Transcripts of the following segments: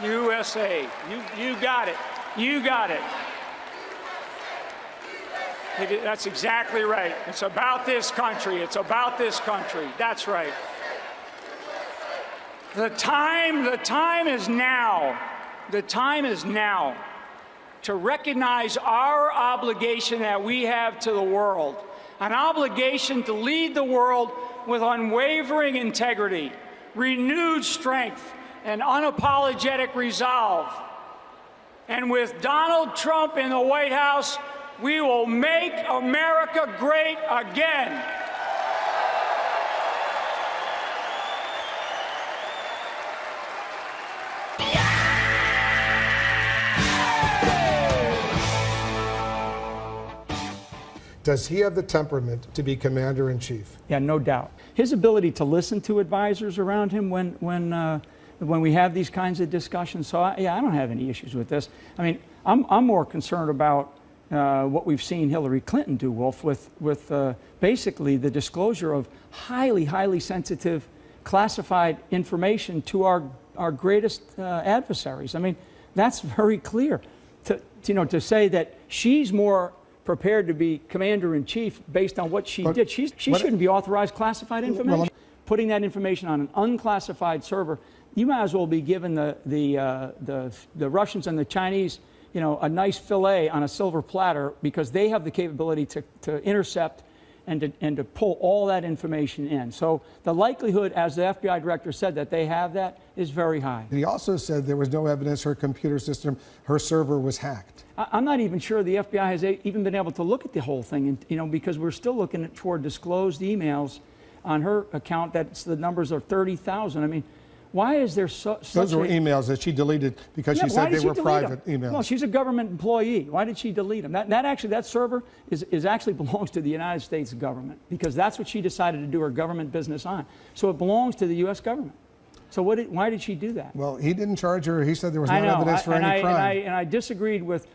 USA. You got it. You got it. That's exactly right. It's about this country. It's about this country. That's right. The time is now. The time is now to recognize our obligation that we have to the world, an obligation to lead the world with unwavering integrity, renewed strength, and unapologetic resolve. And with Donald Trump in the White House, we will make America great again. Does he have the temperament to be commander-in-chief? Yeah, no doubt. His ability to listen to advisors around him when we have these kinds of discussions. So, I don't have any issues with this. I mean, I'm more concerned about what we've seen Hillary Clinton do, Wolf, with basically the disclosure of highly sensitive, classified information to our greatest adversaries. I mean, that's very clear. To say that she's more prepared to be commander-in-chief based on what she did. She shouldn't be authorized classified information. Putting that information on an unclassified server, you might as well be giving the Russians and the Chinese, a nice fillet on a silver platter, because they have the capability to intercept and to pull all that information in. So the likelihood, as the FBI director said, that they have that is very high. He also said there was no evidence her computer system, her server was hacked. I'm not even sure the FBI has even been able to look at the whole thing, and, because we're still looking for disclosed emails on her account. That's the numbers are 30,000. I mean, why is there such Those were emails that she deleted because she said they were private emails. No, she's a government employee. Why did she delete them? That server is actually belongs to the United States government, because that's what she decided to do her government business on. So it belongs to the U.S. government. So why did she do that? Well, he didn't charge her. He said there was no evidence for any crime. And I disagreed with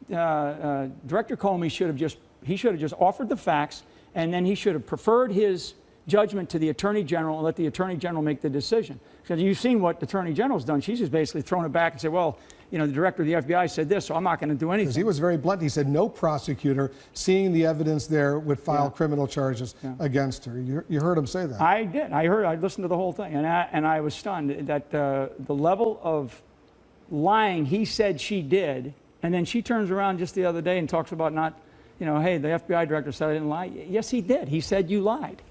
Director Comey. He should have just offered the facts, and then he should have preferred his judgment to the Attorney General and let the Attorney General make the decision. Because you've seen what the Attorney General's done. She's just basically thrown it back and said, well, the director of the FBI said this, so I'm not going to do anything. Because he was very blunt. He said no prosecutor, seeing the evidence there, would file criminal charges against her. You heard him say that. I did. I listened to the whole thing, and I was stunned that the level of lying he said she did, and then she turns around just the other day and talks about not, hey, the FBI director said I didn't lie. Yes, he did. He said you lied.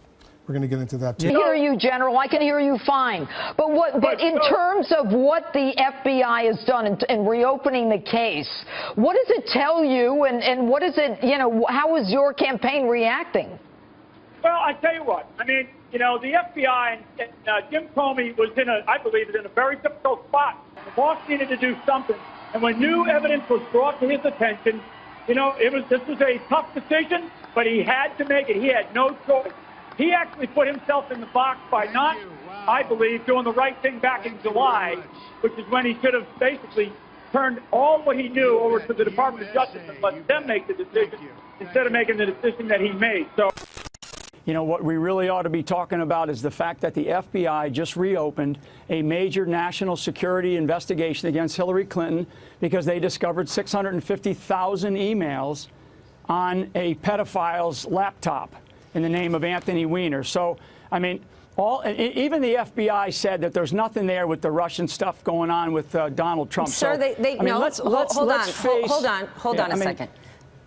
We're going to get into that too. I can hear you, General. I can hear you fine. But in terms of what the FBI has done in reopening the case, what does it tell you, and what is it, how is your campaign reacting? Well, I tell you what. I mean, the FBI and Jim Comey was I believe, in a very difficult spot. The boss needed to do something, and when new evidence was brought to his attention, this was a tough decision, but he had to make it. He had no choice. He actually put himself in the box by not, I believe, doing the right thing back in July, which is when he should have basically turned all what he knew over to the Department of Justice and let them make the decision instead of making the decision that he made. So, what we really ought to be talking about is the fact that the FBI just reopened a major national security investigation against Hillary Clinton because they discovered 650,000 emails on a pedophile's laptop in the name of Anthony Weiner. So, I mean, even the FBI said that there's nothing there with the Russian stuff going on with Donald Trump. Sir, hold on a second.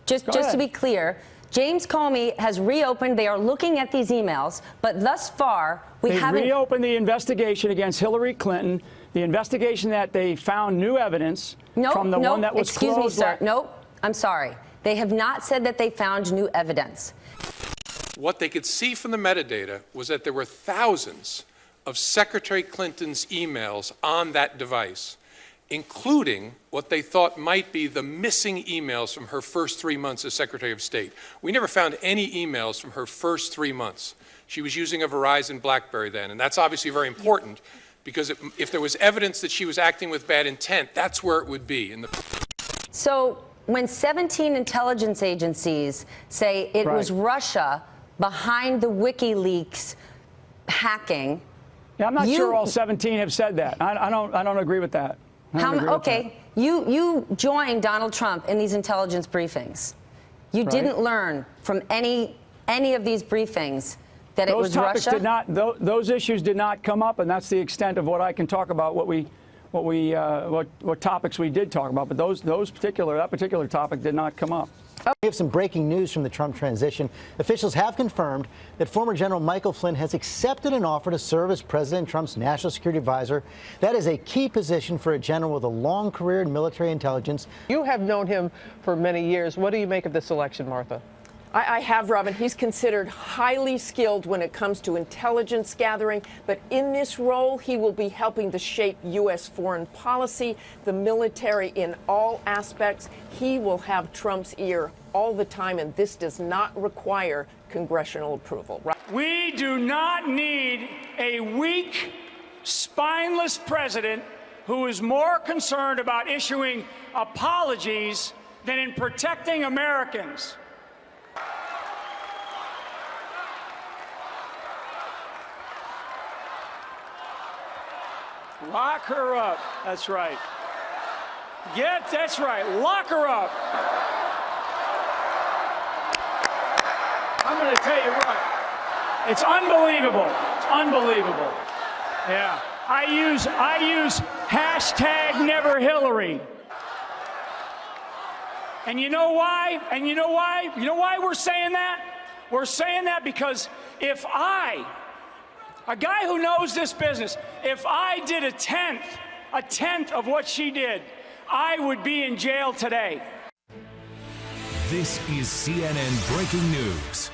Just to be clear, James Comey has reopened. They are looking at these emails, but thus far we haven't reopened the investigation against Hillary Clinton. The investigation that they found new evidence from the one that was excuse closed. me, sir. Nope. I'm sorry. They have not said that they found new evidence. What they could see from the metadata was that there were thousands of Secretary Clinton's emails on that device, including what they thought might be the missing emails from her first 3 months as Secretary of State. We never found any emails from her first 3 months. She was using a Verizon BlackBerry then, and that's obviously very important because if there was evidence that she was acting with bad intent, that's where it would be. So when 17 intelligence agencies say it was Russia behind the WikiLeaks hacking. Yeah, I'm not sure all 17 have said that. I don't agree with that. Okay, you joined Donald Trump in these intelligence briefings. You didn't learn from any of these briefings that it was Russia? Those issues did not come up, and that's the extent of what I can talk about. What topics we did talk about, but that particular topic did not come up. We have some breaking news from the Trump transition. Officials have confirmed that former General Michael Flynn has accepted an offer to serve as President Trump's national security advisor. That is a key position for a general with a long career in military intelligence. You have known him for many years. What do you make of this election, Martha? I have, Robin. He's considered highly skilled when it comes to intelligence gathering, but in this role, he will be helping to shape U.S. foreign policy, the military in all aspects. He will have Trump's ear all the time, and this does not require congressional approval. We do not need a weak, spineless president who is more concerned about issuing apologies than in protecting Americans. Lock her up. That's right. That's right. Lock her up. I'm going to tell you what. It's unbelievable. It's unbelievable. Yeah. I use hashtag Never Hillary. And you know why? And you know why? You know why we're saying that? We're saying that because if a guy who knows this business, if I did a tenth of what she did, I would be in jail today. This is CNN Breaking News.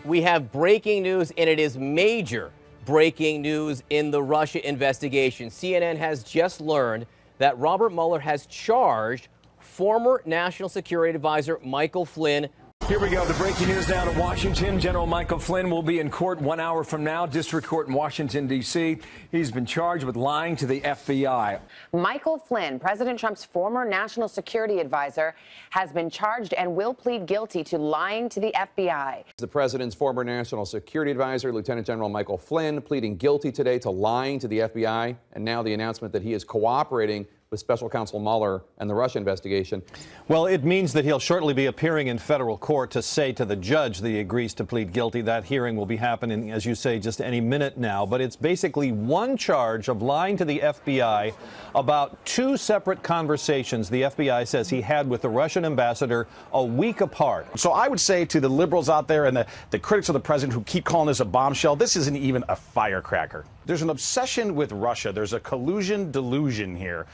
We have breaking news, and it is major breaking news in the Russia investigation. CNN has just learned that Robert Mueller has charged former National Security Advisor Michael Flynn. Here we go. The breaking news down in Washington. General Michael Flynn will be in court 1 hour from now, district court in Washington, D.C. He's been charged with lying to the FBI. Michael Flynn, President Trump's former national security advisor, has been charged and will plead guilty to lying to the FBI. The president's former national security advisor, Lieutenant General Michael Flynn, pleading guilty today to lying to the FBI, and now the announcement that he is cooperating with Special Counsel Mueller and the Russia investigation. Well, it means that he'll shortly be appearing in federal court to say to the judge that he agrees to plead guilty. That hearing will be happening, as you say, just any minute now. But it's basically one charge of lying to the FBI about two separate conversations the FBI says he had with the Russian ambassador a week apart. So I would say to the liberals out there and the critics of the president who keep calling this a bombshell, this isn't even a firecracker. There's an obsession with Russia. There's a collusion delusion here.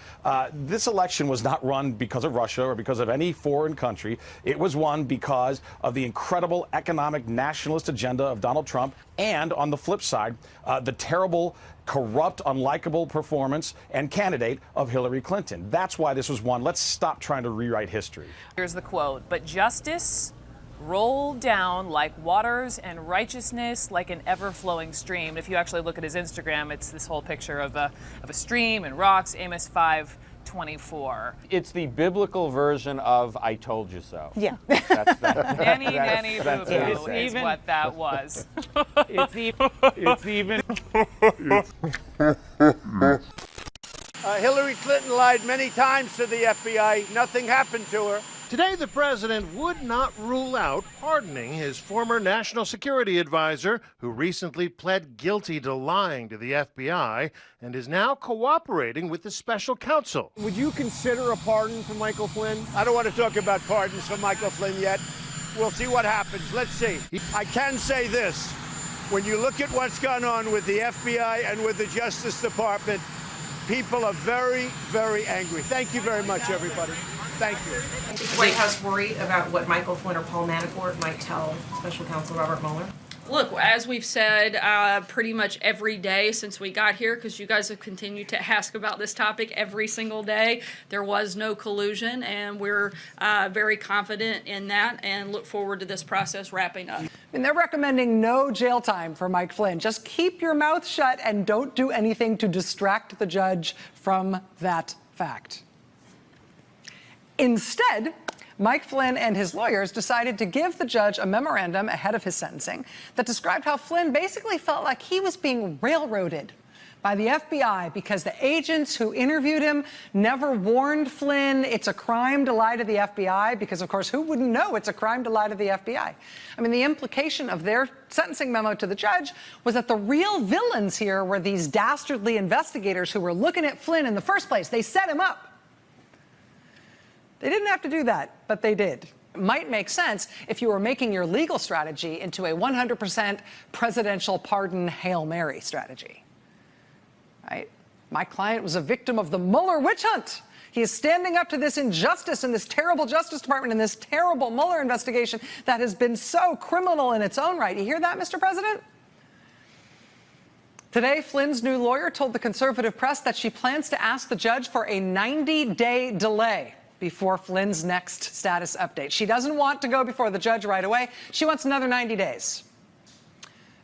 This election was not run because of Russia or because of any foreign country. It was won because of the incredible economic nationalist agenda of Donald Trump and, on the flip side, the terrible, corrupt, unlikable performance and candidate of Hillary Clinton. That's why this was won. Let's stop trying to rewrite history. Here's the quote. But justice rolled down like waters and righteousness like an ever-flowing stream. If you actually look at his Instagram, it's this whole picture of a stream and rocks, Amos 5:24. It's the biblical version of "I told you so." Yeah. Nanny boo-boo is what that was. It's even. Hillary Clinton lied many times to the FBI. Nothing happened to her. Today, the president would not rule out pardoning his former national security advisor, who recently pled guilty to lying to the FBI and is now cooperating with the special counsel. Would you consider a pardon for Michael Flynn? I don't want to talk about pardons for Michael Flynn yet. We'll see what happens. Let's see. I can say this. When you look at what's gone on with the FBI and with the Justice Department, people are very, very angry. Thank you very much, everybody. Thank you. Is the White House worried about what Michael Flynn or Paul Manafort might tell Special Counsel Robert Mueller? Look, as we've said pretty much every day since we got here, because you guys have continued to ask about this topic every single day, there was no collusion, and we're very confident in that and look forward to this process wrapping up. And they're recommending no jail time for Mike Flynn. Just keep your mouth shut and don't do anything to distract the judge from that fact. Instead, Mike Flynn and his lawyers decided to give the judge a memorandum ahead of his sentencing that described how Flynn basically felt like he was being railroaded by the FBI because the agents who interviewed him never warned Flynn it's a crime to lie to the FBI, because, of course, who wouldn't know it's a crime to lie to the FBI? I mean, the implication of their sentencing memo to the judge was that the real villains here were these dastardly investigators who were looking at Flynn in the first place. They set him up. They didn't have to do that, but they did. It might make sense if you were making your legal strategy into a 100% presidential pardon Hail Mary strategy. Right? My client was a victim of the Mueller witch hunt. He is standing up to this injustice in this terrible Justice Department, in this terrible Mueller investigation that has been so criminal in its own right. You hear that, Mr. President? Today, Flynn's new lawyer told the conservative press that she plans to ask the judge for a 90-day delay before Flynn's next status update. She doesn't want to go before the judge right away. She wants another 90 days.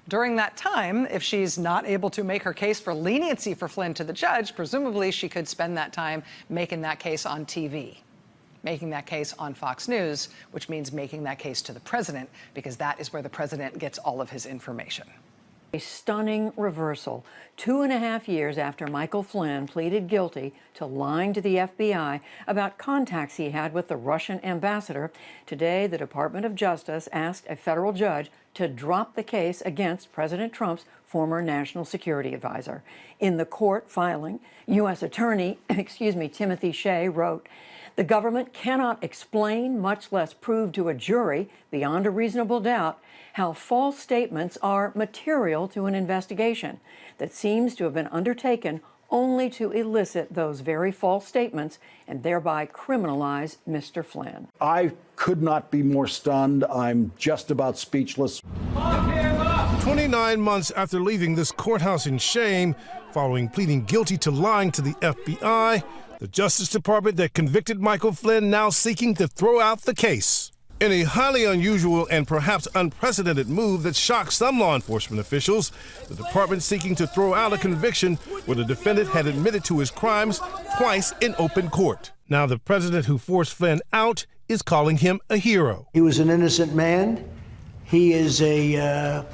During that time, if she's not able to make her case for leniency for Flynn to the judge, presumably she could spend that time making that case on TV, making that case on Fox News, which means making that case to the president, because that is where the president gets all of his information. A stunning reversal. 2.5 years after Michael Flynn pleaded guilty to lying to the FBI about contacts he had with the Russian ambassador, today the Department of Justice asked a federal judge to drop the case against President Trump's former national security advisor. In the court filing, U.S. Attorney, Timothy Shea wrote, "The government cannot explain, much less prove to a jury beyond a reasonable doubt, how false statements are material to an investigation that seems to have been undertaken only to elicit those very false statements and thereby criminalize Mr. Flynn." I could not be more stunned. I'm just about speechless. 29 months after leaving this courthouse in shame, following pleading guilty to lying to the FBI, the Justice Department that convicted Michael Flynn now seeking to throw out the case. In a highly unusual and perhaps unprecedented move that shocked some law enforcement officials, the department seeking to throw out a conviction where the defendant had admitted to his crimes twice in open court. Now the president who forced Flynn out is calling him a hero. He was an innocent man. He is a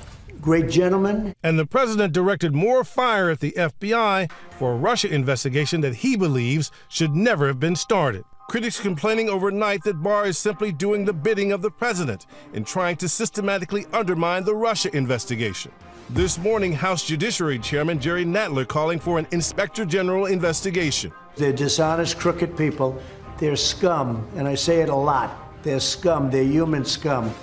great gentleman. And the president directed more fire at the FBI for a Russia investigation that he believes should never have been started. Critics complaining overnight that Barr is simply doing the bidding of the president in trying to systematically undermine the Russia investigation. This morning, House Judiciary Chairman Jerry Nadler calling for an Inspector General investigation. They're dishonest, crooked people. They're scum, and I say it a lot. They're scum. They're human scum.